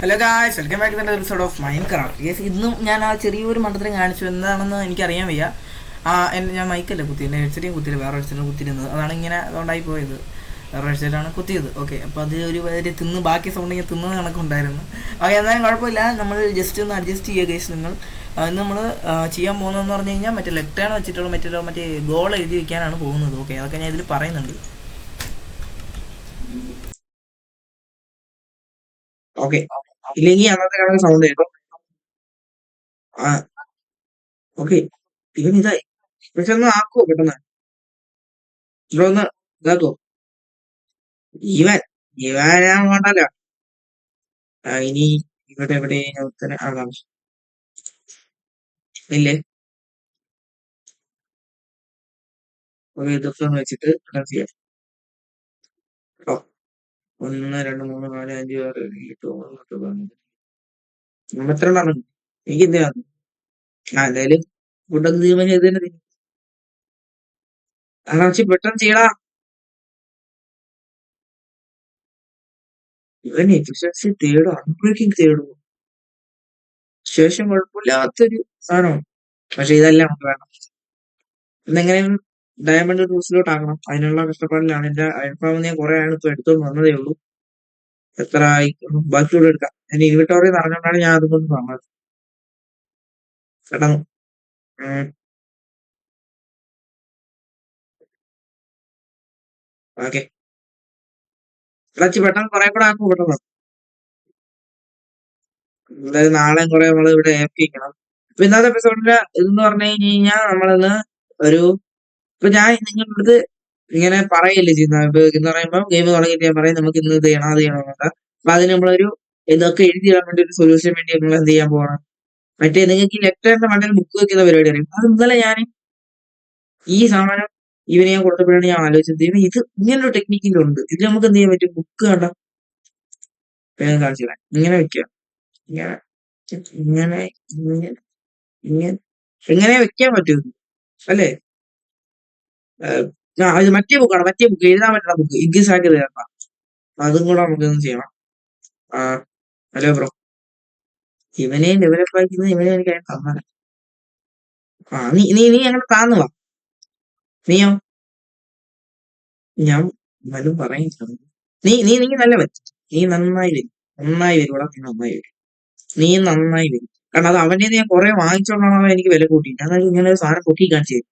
Hello guys, welcome back to the episode of mind craft. Yes, ഇന്നും ഞാൻ ആ ചെറിയൊരു മണ്ടത്തരം കാണിച്ചു. എന്താണെന്ന് എനിക്കറിയാൻ വയ്യ. ഞാൻ മൈക്കല്ല കുത്തിയത്, ഹെഡ്സെറ്റും കുത്തിയത്, വേറെ ഹെഡ്സെറ്റും കുത്തിയിരുന്നത്. അതാണ് ഇങ്ങനെ അതുകൊണ്ടായി പോയത്. വേറെ ഹെഡ്സെറ്റാണ് കുത്തിയത്. ഓക്കെ, അപ്പോൾ അത് ഒരു വരെ തിന്ന് ബാക്കി സൗണ്ട് ഇങ്ങനെ തിന്നത് കണക്കുണ്ടായിരുന്നു. ഓക്കെ, എന്നാലും കുഴപ്പമില്ല. നമ്മൾ ജസ്റ്റ് ഒന്ന് അഡ്ജസ്റ്റ് ചെയ്യുക ഗൈസ്. നിങ്ങൾ ഇന്ന് നമ്മൾ ചെയ്യാൻ പോകുന്നതെന്ന് പറഞ്ഞു കഴിഞ്ഞാൽ മറ്റേ ലെഫ്റ്റ് ഹാൻഡ് വെച്ചിട്ടുള്ള മറ്റേ ഗോൾ എഴുതി വയ്ക്കാനാണ് പോകുന്നത്. ഓക്കെ, അതൊക്കെ ഞാൻ ഇതിൽ പറയുന്നുണ്ട്. ഓക്കെ. ഇല്ലെങ്കിൽ അന്നത്തെ കണക്ക് സൗണ്ട് കേട്ടോ. ആ ഓക്കെ. ഇവൻ ഇതായി. പക്ഷെ ഒന്ന് ആക്കുവോ പെട്ടെന്ന്. ഇവിടെ ഒന്ന് ഇതാക്കോ. ഇവൻ ഇവൻ ഞാൻ വേണ്ടല്ലോ. ഇനി ഇവിടെ എവിടെ തന്നെ ആകാം. ഇല്ലേ. ഓക്കെ, ഇതൊക്കെ ഒന്ന് വെച്ചിട്ട് ചെയ്യാം കേട്ടോ. 1 2 3 4 5 6 7 8 9 10 11 52 എനിക്ക് എന്തിനാണ്. എന്തായാലും ഫുഡൊക്കെ തീരുമാനം ചെയ്ത് തന്നെ തിന്നും. പെട്ടെന്ന് ചെയ്യടാ. ഇവൻ എഫിഷ്യൻസി തേടും, അൺബ്രേക്കിംഗ് തേടും. ശേഷം കുഴപ്പമില്ലാത്തൊരു സാധനമാണ്. പക്ഷെ ഇതെല്ലാം നമുക്ക് വേണം. ഇന്നെങ്ങനെയും ഡയമണ്ട് ടൂൾസിലോട്ട് ആക്കണം. അതിനുള്ള കഷ്ടപ്പാടിലാണ്. എന്റെ അയൽഫാമിൽ ഞാൻ കുറെ ആണ് ഇപ്പൊ എടുത്തോണ്ട് വന്നതേ ഉള്ളൂ. എത്ര ആയി ബാക്കിയോട് എടുക്കാം. എന്റെ ഇൻവെന്ററി നിറഞ്ഞോണ്ടാണ് ഞാൻ അതുകൊണ്ട് പറഞ്ഞത്. പെട്ടെന്ന് ഓക്കെ. പെട്ടെന്ന് കുറെ കൂടെ ആക്കും പെട്ടെന്ന്. എന്തായാലും നാളെ കുറെ നമ്മൾ ഇവിടെ ഏൽപ്പിക്കണം. ഇപ്പൊ ഇന്നത്തെ എപ്പിസോഡില് ഇതെന്ന് പറഞ്ഞു കഴിഞ്ഞാൽ നമ്മളിന്ന് ഒരു ഇപ്പൊ ഞാൻ നിങ്ങളുടെ അടുത്ത് ഇങ്ങനെ പറയല്ലേ ചെയ്യുന്നത്. ഇപ്പൊ എന്ന് പറയുമ്പോൾ ഗെയിം തുടങ്ങിയിട്ട് ഞാൻ പറയും നമുക്ക് ഇന്ന് ഇത് ചെയ്യണം അത് ചെയ്യണം എന്നൊക്കെ. അപ്പൊ അതിന് നമ്മളൊരു ഇതൊക്കെ എഴുതി ഇടാൻ വേണ്ടി ഒരു സൊല്യൂഷൻ വേണ്ടി നമ്മൾ എന്ത് ചെയ്യാൻ പോകണം. മറ്റേ നിങ്ങൾക്ക് ഈ ലെറ്ററിന്റെ മണ്ടയിൽ ബുക്ക് വെക്കുന്ന പരിപാടി അറിയും. അത് ഇന്നലെ ഞാൻ ഈ സാധനം ഇവന് ഞാൻ കൊടുത്തപ്പോഴാണ് ഞാൻ ആലോചിച്ചത് ഇത് ഇങ്ങനൊരു ടെക്നിക്കിന്റെ ഉണ്ട്. ഇത് നമുക്ക് എന്ത് ചെയ്യാൻ പറ്റും. ബുക്ക് കണ്ട വേഗം കാണിച്ചു തരാം. ഇങ്ങനെ വെക്കുക. ഇങ്ങനെ ഇങ്ങനെ ഇങ്ങനെ ഇങ്ങനെ എങ്ങനെ വെക്കാൻ പറ്റും അല്ലേ. ഇത് മറ്റേ ബുക്കാണ്. മറ്റേ ബുക്ക് എഴുതാൻ പറ്റുന്ന ബുക്ക് ഇഗ്ഗിസ് ആക്കി തരണം. അതും കൂടെ നമുക്കൊന്നും ചെയ്യണം. ആ ഹലോ ബ്രോ. ഇവനെ ഡെവലപ്പ് ആക്കുന്നത് ഇവനെ എനിക്ക് തന്നെ. നീ നീ നീ അങ്ങനെ താന്നു വാ. നീയോ. ഞാൻ വല്ലതും പറയുന്നു. നീ നീ നീ നല്ല പറ്റും. നീ നന്നായി വരും. നന്നായി വരും ഇവിടെ. നീ നന്നായി വരും. നീ നന്നായി വരും. കാരണം അത് അവന്റെ ഞാൻ കുറെ വാങ്ങിച്ചോണ്ടാണ് എനിക്ക് വില കൂട്ടി. ഞാൻ ഇങ്ങനെ ഒരു സാധനം പൊക്കി കാണിച്ചു തരും.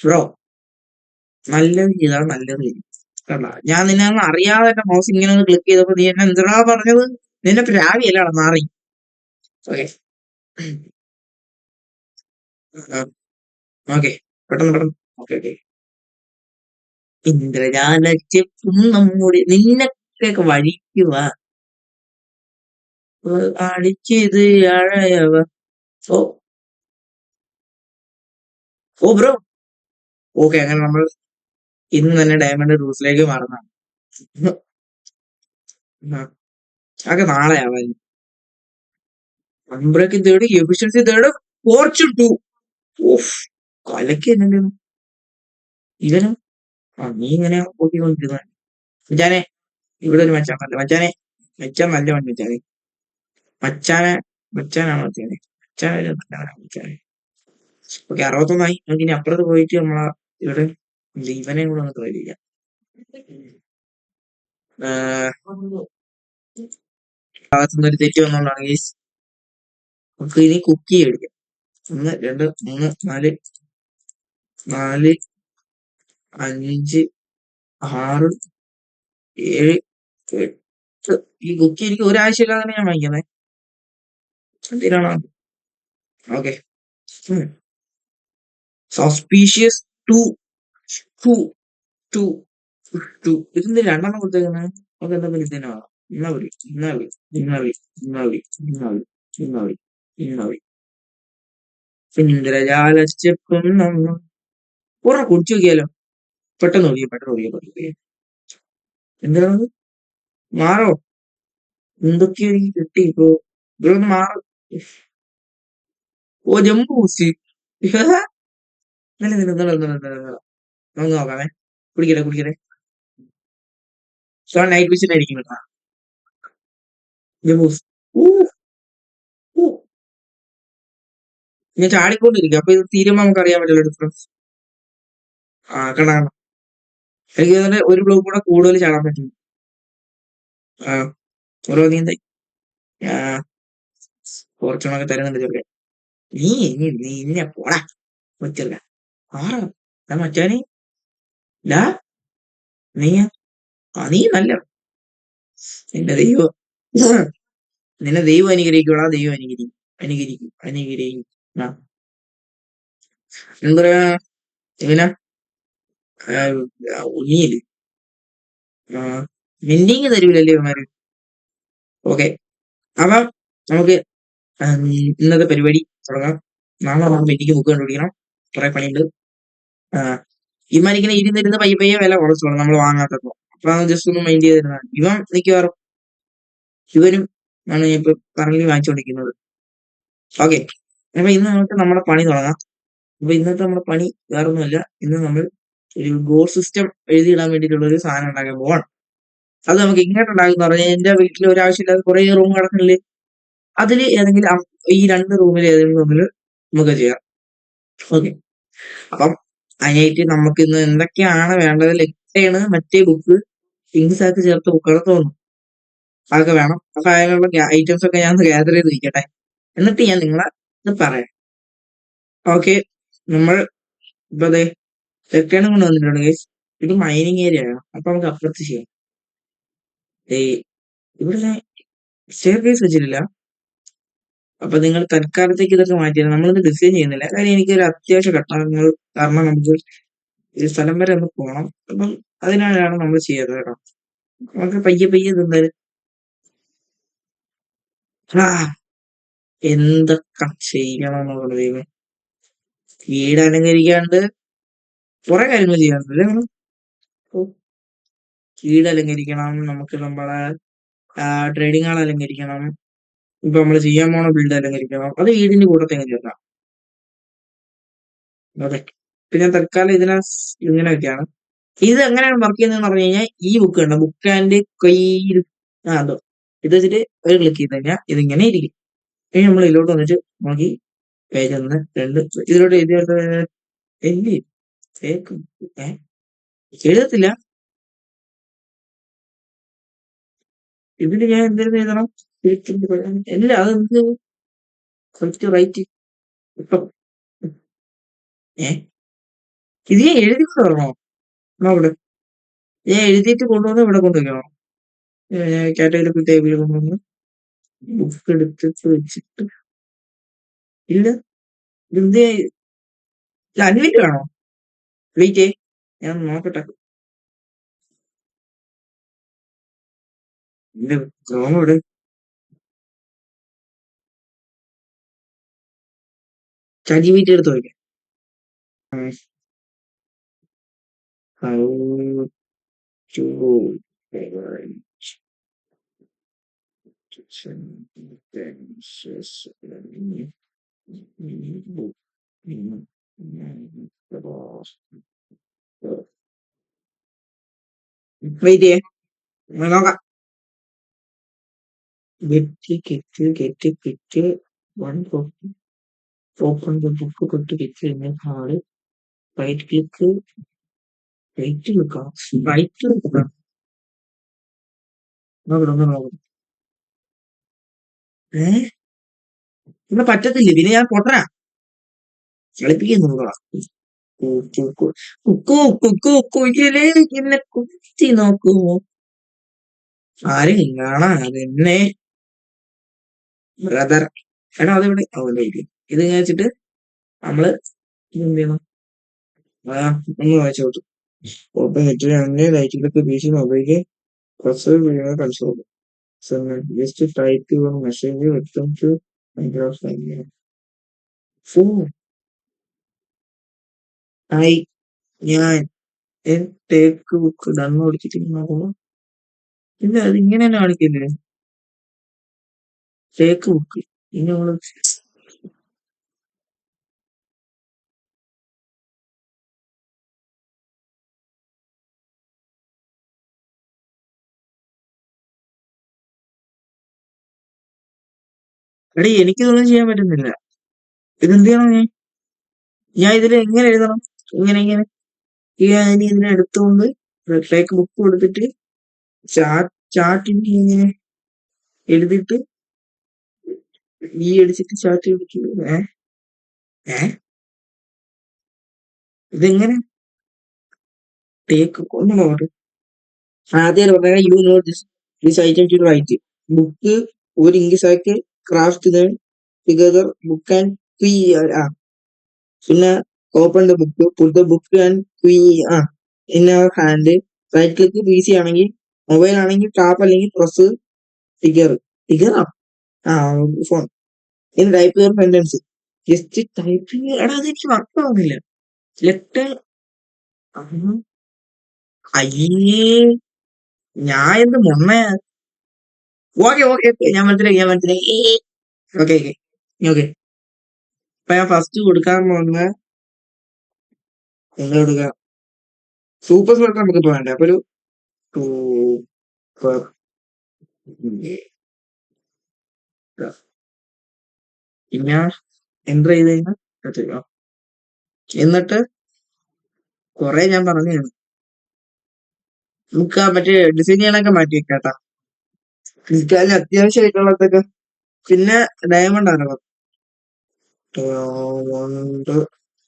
ബ്രോ നല്ലത് ചെയ്താൽ നല്ലത് വരും. കണ്ട ഞാൻ നിന്നെ ഒന്ന് അറിയാതെ എന്റെ മൗസ് ഇങ്ങനെ ഒന്ന് ക്ലിക്ക് ചെയ്തപ്പോ നീ എന്നെ എന്തിനാ പറഞ്ഞത്. നിന്നെ പ്രാവിയല്ല മാറി. Okay okay. പെട്ടെന്ന് പെട്ടെന്ന്. Okay okay. ഇന്ദ്രജാലക്ഷ്യപ്പും നമ്മുടെ നിന്നൊക്കെ വഴിക്കുക അടിച്ചത് അഴയവ. ഓ ഓ ബ്രോ. ഓക്കെ, അങ്ങനെ നമ്മൾ ഇന്ന് തന്നെ ഡയമണ്ട് റൂസിലേക്ക് മാറുന്നതാണ്. അതൊക്കെ നാളെ ആവാൻ. Unbreaking third, efficiency third, fortune two. ഓഫ് കലക്കി എന്നെ ഇവനും. നീ ഇങ്ങനെ ഓട്ടിക്കൊണ്ടിരുന്ന മച്ചാനെ. ഇവിടെ ഒരു മച്ചാൻ നല്ല മച്ചാനെ. മച്ചാൻ നല്ല മച്ചാനെ. മച്ചാനെ മച്ചാനാണ് മച്ചാനെ. മച്ചാനെ മച്ചാനെ. ഓക്കെ, 61 നമുക്ക് ഇനി അപ്പുറത്ത് പോയിട്ട് നമ്മളെ ഇവിടെ ഇവനെ കൂടെ ഒന്ന് ട്രൈ ചെയ്യാം. ഭാഗത്തുനിന്ന് ഒരു തെറ്റ് വന്നോണ്ടാണ് ഗൈസ്. നമുക്ക് ഇനി കുക്കി അടിക്കാം. 1 2 3 4 4 5 6 7 8. ഈ കുക്കി എനിക്ക് ഒരാഴ്ചയില്ലാതെ തന്നെ ഞാൻ വാങ്ങിക്കുന്നേ. എന്തിനാണ്. Okay. Suspicious two two two two. ഇതിന്റെ രണ്ടെണ്ണം കൊടുത്തേക്കുന്നത് നമുക്ക് എന്താ പിന്നെ ഇതിനെ വേണം. ഇന്ന വിളി ഇന്ന വിളി ഇന്ന വിളി ഇന്ന വിളി ഇന്ന വിളി ഇന്ന വിളി ഇന്ന വിളി. ഇന്ദ്രജാലച്ചെപ്പും നമ്മൾ കുറെ കുടിച്ചു നോക്കിയാലോ. പെട്ടെന്ന് ഒഴിയ പെട്ടെന്ന് ഒഴിയ പെട്ടെന്ന് ഒഴിയ. എന്താണ് മാറോ. എന്തൊക്കെയോ എനിക്ക് കിട്ടി ഇപ്പൊ. ഇതൊന്ന് മാറും. ഓ ജമ്പ് ബൂസ്റ്റ്. നമുക്ക് നോക്കാമേ. കുടിക്കട്ടെ കുടിക്കട്ടെ. നൈറ്റ് വിഷൻ ആയിരിക്കും കേട്ടാ. Jump boost. ഊ, ഊ. ഞാൻ ചാടിക്കൊണ്ടിരിക്കും. അപ്പൊ ഇത് തീരുമ്പോ നമുക്ക് അറിയാൻ പറ്റില്ല ഡിഫറൻസ്. ആ കണ എനിക്ക് തോന്നുന്നു ഒരു ബ്ലോക്ക് കൂടെ കൂടുതൽ ചാടാൻ പറ്റും. ആ ഓരോ നീന്തായി ഫോർച്യൂണൊക്കെ തരുന്നുണ്ട് ചെറുക്കൻ. നീ ഇന്നെ പോടാ പറ്റില്ല. ആറാ മറ്റാന് ഡാ നീ നീ നല്ല നിന്റെ ദൈവം നിന്നെ ദൈവം അനുഗ്രഹിക്കൂടാ. ദൈവം അനുഗ്രഹിക്കും. ആ എന്താ പറയാ ഇവന ഉണ്ണിയില് മെന്റിങ് തരൂലല്ലേ ഇവന്മാര്. ഓക്കെ അപ്പം നമുക്ക് ഇന്നത്തെ പരിപാടി തുടങ്ങാം. നാളെ നമുക്ക് മെന്റിങ് ബുക്ക് കണ്ടുപിടിക്കണം. കുറെ പണിയുണ്ട്. ഇവന്മാരിങ്ങനെ ഇരുന്നിരുന്ന് പയ്യെ പയ്യെ വില കുറച്ചോളൂ നമ്മൾ വാങ്ങാത്തപ്പോ. അപ്പൊ ജസ്റ്റ് ഒന്ന് മൈൻഡ് ചെയ്തിരുന്നതാണ്. ഇവൻ മിക്കവാറും ഇവനും ആണ് ഞാൻ ഇപ്പൊ കറന്റ് വാങ്ങിച്ചുകൊണ്ടിരിക്കുന്നത്. ഓക്കെ അപ്പൊ ഇന്ന് നമുക്ക് നമ്മുടെ പണി തുടങ്ങാം. അപ്പൊ ഇന്നത്തെ നമ്മുടെ പണി വേറൊന്നുമല്ല. ഇന്ന് നമ്മൾ ഒരു ഗോൾ സിസ്റ്റം എഴുതിയിടാൻ വേണ്ടിയിട്ടുള്ള ഒരു സാധനം ഉണ്ടാക്കാൻ പോവാണ്. അത് നമുക്ക് ഇങ്ങോട്ട് ഉണ്ടാകുന്ന പറഞ്ഞാൽ എന്റെ വീട്ടിൽ ഒരാവശ്യമില്ലാതെ കുറെ റൂം കിടക്കുന്നില്ലേ, അതിൽ ഏതെങ്കിലും ഈ രണ്ട് റൂമിൽ ഏതെങ്കിലും റൂമിൽ നമുക്ക് ചെയ്യാം. ഓക്കെ അപ്പം അതിനായിട്ട് നമുക്ക് ഇന്ന് എന്തൊക്കെയാണ് വേണ്ടത്? ലെറ്റയാണ് മറ്റേ ബുക്ക് ഇംഗ്സാക്ക് ചേർത്ത ബുക്കുകൾ തോന്നുന്നു. അതൊക്കെ വേണം. അപ്പൊ അതിനുള്ള ഐറ്റംസ് ഒക്കെ ഞാൻ ഗ്യാദർ ചെയ്ത് നിൽക്കട്ടെ, എന്നിട്ട് ഞാൻ നിങ്ങളെ ഇത് പറയാം. ഓക്കെ നമ്മൾ ഇപ്പൊ അതെ ലെറ്റേണും കൊണ്ട് വന്നിട്ടുണ്ട് ഗൈസ്. ഇത് മൈനിങ് ഏരിയ ആണ്. അപ്പൊ നമുക്ക് അപ്പുറത്ത് ചെയ്യാം. ഈ ഇവിടെ സ്റ്റെയർ കേസ് വെച്ചിട്ടില്ല. അപ്പൊ നിങ്ങൾ തൽക്കാലത്തേക്ക് ഇതൊക്കെ മാറ്റിയത് നമ്മളിത് ഡിസൈൻ ചെയ്യുന്നില്ല. കാര്യം എനിക്കൊരു അത്യാവശ്യ ഘട്ടങ്ങൾ കാരണം നമുക്ക് ഈ സ്ഥലം വരെ ഒന്ന് പോകണം. അപ്പം അതിനാണ് നമ്മൾ ചെയ്യാറ് കേട്ടോ. നമുക്ക് പയ്യെ പയ്യെ ഇതെന്തായാലും എന്തൊക്കെ ചെയ്യണം എന്നുള്ളത് ദൈവമേ. വീട് അലങ്കരിക്കാണ്ട് കുറെ കാര്യങ്ങൾ ചെയ്യാറുണ്ട് അല്ലേ നമ്മള്. ഓ, വീട് അലങ്കരിക്കണം, നമുക്ക് നമ്മളെ ട്രേഡിംഗ് ഹാൾ അലങ്കരിക്കണം, ഇപ്പൊ നമ്മൾ ചെയ്യാൻ പോണ ബിൽഡ് അലങ്കരിക്കണം. അത് വീടിന്റെ കൂട്ടത്തിൽ എങ്ങനെ ചേർക്കാം. അതെ ഇപ്പൊ ഞാൻ തൽക്കാലം ഇങ്ങനെയൊക്കെയാണ്. ഇത് എങ്ങനെയാണ് വർക്ക് ചെയ്യുന്നതെന്ന് പറഞ്ഞു കഴിഞ്ഞാൽ ഈ ബുക്ക് ഉണ്ട്, ബുക്ക് ആൻഡ് കയ്യിൽ അതോ ഇത് വെച്ചിട്ട് ഒരു ക്ലിക്ക് ചെയ്ത് കഴിഞ്ഞാൽ ഇതിങ്ങനെ ഇരിക്കും. ഇനി നമ്മൾ ഇതിലോട്ട് വന്നിട്ട് നോക്കി പേജ് 1 2 ഇതിലോട്ട് എഴുതി എഴുതത്തില്ല. ഇതിന് ഞാൻ എന്തെങ്കിലും എഴുതണം? ഇല്ല അതെന്ത് റൈറ്റ് ഇപ്പം ഇത് ഞാൻ എഴുതി കൊണ്ടുവരണോ? അവിടെ ഞാൻ എഴുതിയിട്ട് കൊണ്ടുവന്ന് ഇവിടെ കൊണ്ടുവയ്ക്കണോ? കാറ്റഗറി ടേബിളിൽ കൊണ്ടുവന്ന് ബുക്ക് എടുത്തിട്ട് വെച്ചിട്ട് ഇല്ല ഇത് അൺവൈറ്റ് വേണോ? വെയിറ്റ് ഞാൻ നോക്കട്ടെ. ഇല്ല ക്രോം ഇവിടെ ചതി വീറ്റ് എടുത്ത് വയ്ക്കാം. How to arrange sentences in book in wait ചെയ്യേ നോക്കാം. Get one open the book തൊട്ട് ഗെറ്റ് കഴിഞ്ഞ ഹാള് റൈറ്റ് ക്ലിക്ക് റൈറ്റ് ക്ലിക്കാം റൈറ്റ് ക്ലിക്ക് നോക്കണം. ഇവിടെ പറ്റത്തില്ല. പിന്നെ ഞാൻ പൊട്ടനാ കളിപ്പിക്കുന്നു. എന്നെ കുത്തി നോക്കുമോ ആരും കാണാതെന്നെ ബ്രദർ. എടാ അതിവിടെ ഇത് വെച്ചിട്ട് നമ്മള് എന്ത് ചെയ്യണം? ഒന്ന് വായിച്ചോട്ടു. ഓപ്പൺ നെറ്റ് ലൈറ്റിലൊക്കെ വീശി mobile console just type your message welcome to hi ഞാൻ ടേക്ക് ബുക്ക് ഡൺ കൊടുത്തിട്ട് നോക്കുമ്പോ ഇല്ല അത് ഇങ്ങനെ തന്നെ കാണിക്കില്ലേ ടേക്ക് ബുക്ക്. ഇനി നമ്മള് എടീ എനിക്കിതൊന്നും ചെയ്യാൻ പറ്റുന്നില്ല. ഇതെന്ത് ചെയ്യണം ഞാൻ? ഞാൻ ഇതിൽ എങ്ങനെ എഴുതണം? ഇങ്ങനെ ഞാൻ ഇനി ഇതിനെ എടുത്തുകൊണ്ട് ടേക്ക് ബുക്ക് കൊടുത്തിട്ട് ചാർട്ടിന് ഇങ്ങനെ എഴുതിയിട്ട് ഈ അടിച്ചിട്ട് ചാർട്ട് പിടിച്ചു. ഏ ഇതെങ്ങനെ ടേക്ക് ഒന്നുകൂടെ ആദ്യം പറഞ്ഞാൽ you know this item to write book ഒരു ഇംഗ്ലീഷ് ആക്കി craft together book and quill പിന്നെ open the book put the book and quill in our hand right click P C ആണെങ്കിൽ മൊബൈൽ ആണെങ്കിൽ ടാപ്പ് അല്ലെങ്കിൽ press ഫിഗറാ phone ഇനി type your sentence just typing എടാ അതെനിക്ക് വർക്ക് ആവുന്നില്ല ലെറ്റർ അയ്യേ ഞാൻ എന്ത് മൊണ്ണയാ ഓക്കെ ഞാൻ മനസ്സിലായി ഓക്കെ ഓക്കെ അപ്പൊ ഞാൻ ഫസ്റ്റ് കൊടുക്കാൻ പോകുന്ന എന്താ കൊടുക്കുക സൂപ്പർ സ്പെക്ടർ നമുക്ക് ഇപ്പൊ വേണ്ടേ അപ്പൊ ഒരു സൂപ്പർ പിന്നെ എൻ്റർ ചെയ്ത് കഴിഞ്ഞാൽ എന്നിട്ട് കൊറേ ഞാൻ പറഞ്ഞു നമുക്ക് ആ മറ്റേ ഡിസൈൻ ചെയ്യാനൊക്കെ മാറ്റി വെക്കാട്ടാ അതിന് അത്യാവശ്യമായിട്ടുള്ളതൊക്കെ പിന്നെ ഡയമണ്ട് ആണ് ഡയമണ്ട്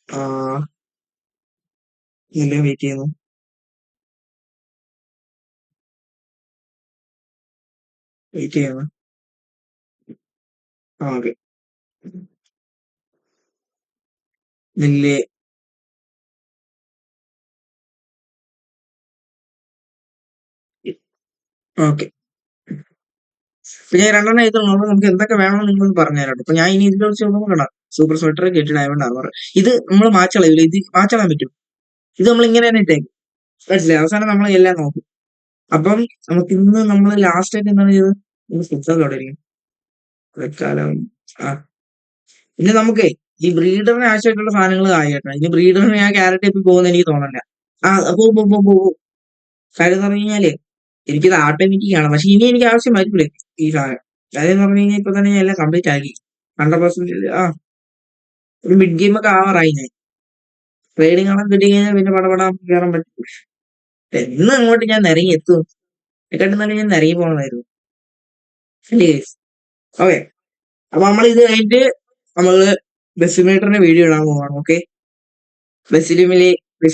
ആ ഇല്ല വെയിറ്റ് ചെയ്യുന്നു ഓക്കെ നെല്ല് ഓക്കെ ഞാൻ രണ്ടെണ്ണം എഴുതുള്ളൂ നമുക്ക് എന്തൊക്കെ വേണമെന്ന് നിങ്ങൾ പറഞ്ഞുതരാം അപ്പൊ ഞാൻ ഇനി ഇതിനെ കുറിച്ച് നോക്കണം സൂപ്പർ സ്വെറ്റർ കെട്ടി ഡയമണ്ട് ആർമർ ഇത് നമ്മൾ മാച്ചളയില്ല ഇത് മാച്ചളാൻ പറ്റും ഇത് നമ്മൾ ഇങ്ങനെ തന്നെ ഇട്ടേക്കും മനസ്സിലായി അവസാനം നമ്മൾ എല്ലാം നോക്കും അപ്പം നമുക്ക് ഇന്ന് നമ്മൾ ലാസ്റ്റ് ആയിട്ട് എന്താണ് ചെയ്തത് ഫുഡൊക്കെ അവിടെ ഇരിക്കും തൽക്കാലം ആ പിന്നെ നമുക്ക് ഈ ബ്രീഡറിന് ആവശ്യമായിട്ടുള്ള സാധനങ്ങൾ ആയി കേട്ടോ ഇനി ബ്രീഡറിന് ഞാൻ ക്യാരറ്റ് ഇപ്പൊ പോകുന്ന എനിക്ക് തോന്നണ്ട പോകും കാര്യം എന്ന് പറഞ്ഞു കഴിഞ്ഞാല് എനിക്കിത് ഓട്ടോമാറ്റിക് ആണ് പക്ഷെ ഇനി എനിക്ക് ആവശ്യം വരില്ലേ ഈ സാധനം കാര്യം എന്ന് പറഞ്ഞു കഴിഞ്ഞാൽ ഇപ്പൊ തന്നെ ഞാൻ എല്ലാം കംപ്ലീറ്റ് ആക്കി 100% ഒരു മിഡ് ഗെയിം ഒക്കെ ആവാറായി ഞാൻ ട്രേഡിംഗ് ആണെന്ന് കിട്ടി കഴിഞ്ഞാൽ പിന്നെ പടപടാൻ കയറാൻ പറ്റും എന്ന് അങ്ങോട്ട് ഞാൻ നിരങ്ങി എത്തും കേട്ടെന്നാലും ഞാൻ നിരങ്ങി പോകണമായിരുന്നു അല്ലേ ഓക്കെ അപ്പൊ നമ്മൾ ഇത് കഴിഞ്ഞിട്ട് നമ്മള് ബസ് സിമുലേറ്ററിന്റെ വീഡിയോ ഇടാൻ പോവാണ് ഓക്കെ ബസ്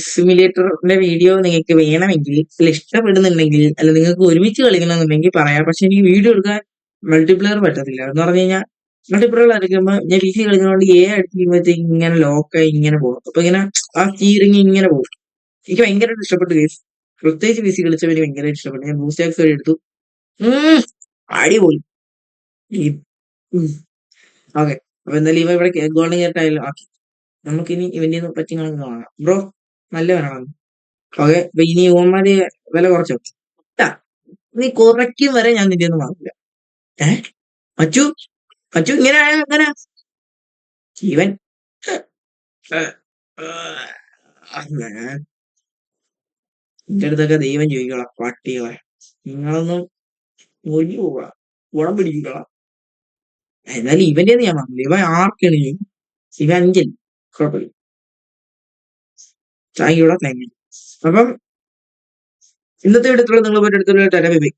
സിമുലേറ്ററിന്റെ വീഡിയോ നിങ്ങൾക്ക് വേണമെങ്കിൽ അല്ല ഇഷ്ടപ്പെടുന്നുണ്ടെങ്കിൽ അല്ല നിങ്ങൾക്ക് ഒരുമിച്ച് കളിക്കണമെന്നുണ്ടെങ്കിൽ പറയാം പക്ഷെ എനിക്ക് വീഡിയോ എടുക്കാൻ മൾട്ടിപ്ലെയർ പറ്റത്തില്ല എന്ന് പറഞ്ഞു കഴിഞ്ഞാൽ മൾട്ടിപ്ലെയർ കളിക്കുമ്പോൾ ഞാൻ പി സി കളിക്കുന്നതുകൊണ്ട് അടിക്കുമ്പോഴത്തേക്ക് ഇങ്ങനെ ലോക്കായി ഇങ്ങനെ പോകും അപ്പൊ ഇങ്ങനെ ആ കീറിങ് ഇങ്ങനെ പോകും എനിക്ക് ഭയങ്കരമായിട്ട് ഇഷ്ടപ്പെട്ടു കേസ് പ്രത്യേകിച്ച് പി സി കളിച്ചവർ എനിക്ക് ഭയങ്കരമായിട്ട് ഇഷ്ടപ്പെട്ടു ഞാൻ ബൂസ്റ്റാക്സ് വഴി എടുത്തു അടിപൊളി ഓക്കെ അപ്പൊ എന്തായാലും ഇവ ഇവിടെ ഗോൾഡൻ ഗേറ്റ് ആക്കി നമുക്കിനി ഇവന്റെ പറ്റി കാണാം ബ്രോ നല്ല വേണം ഓക്കെ അപ്പൊ ഇനി ഓന്മാര് വില കുറച്ചോ നീ കുറയ്ക്കും വരെ ഞാൻ നിന്റെ ഒന്നും വാങ്ങില്ല മച്ചു മച്ചു ഇങ്ങനെ അങ്ങനെ ജീവൻ എന്റെ അടുത്തൊക്കെ ദൈവം ചോദിക്കളാം പട്ടികളെ നിങ്ങളൊന്നും ഒഴിഞ്ഞു പോകാം ഗുണം പിടിക്കുക എന്നാലും ഇവന്റെ ഞാൻ വാങ്ങില്ല ഇവൻ ആർക്കാണ് ഇവൻ അഞ്ചൽ കുഴപ്പമില്ല ചായയുടെ താങ്ക് യു അപ്പം ഇന്നത്തെ വീഡിയോ നിങ്ങൾ പോയിട്ട് എടുത്തുള്ള